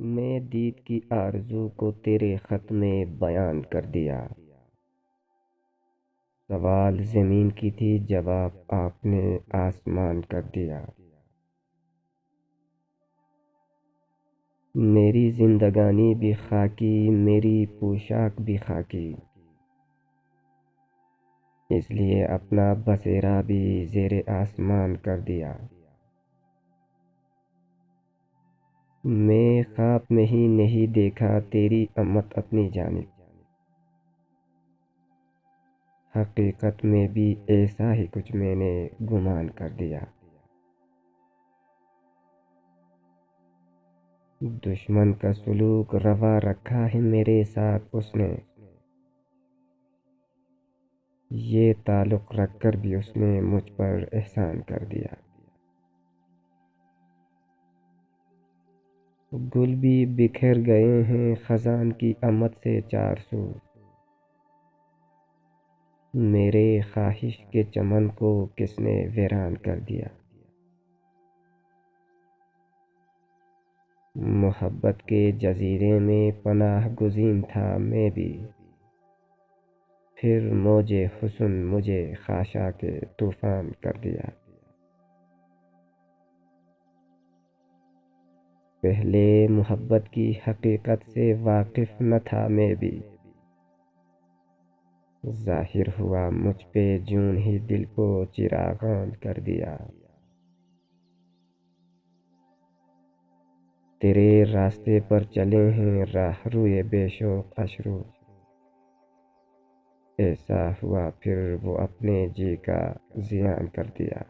میں دید کی آرزو کو تیرے خط میں بیان کر دیا۔ سوال زمین کی تھی، جواب آپ نے آسمان کر دیا۔ میری زندگانی بھی خاکی، میری پوشاک بھی خاکی، اس لیے اپنا بسیرا بھی زیر آسمان کر دیا۔ میں خواب میں ہی نہیں دیکھا تیری امت اپنی جانب، حقیقت میں بھی ایسا ہی کچھ میں نے گمان کر دیا۔ دشمن کا سلوک روا رکھا ہے میرے ساتھ اس نے، یہ تعلق رکھ کر بھی اس نے مجھ پر احسان کر دیا۔ گل بھی بکھر گئے ہیں خزان کی امت سے چار سو، میرے خواہش کے چمن کو کس نے ویران کر دیا۔ محبت کے جزیرے میں پناہ گزین تھا میں بھی، پھر موج حسن مجھے خاشاک طوفان کر دیا۔ پہلے محبت کی حقیقت سے واقف نہ تھا میں بھی، ظاہر ہوا مجھ پہ جون ہی دل کو چراغان کر دیا۔ تیرے راستے پر چلے ہیں راہ روئے بے شوق اشرو، ایسا ہوا پھر وہ اپنے جی کا زیان کر دیا۔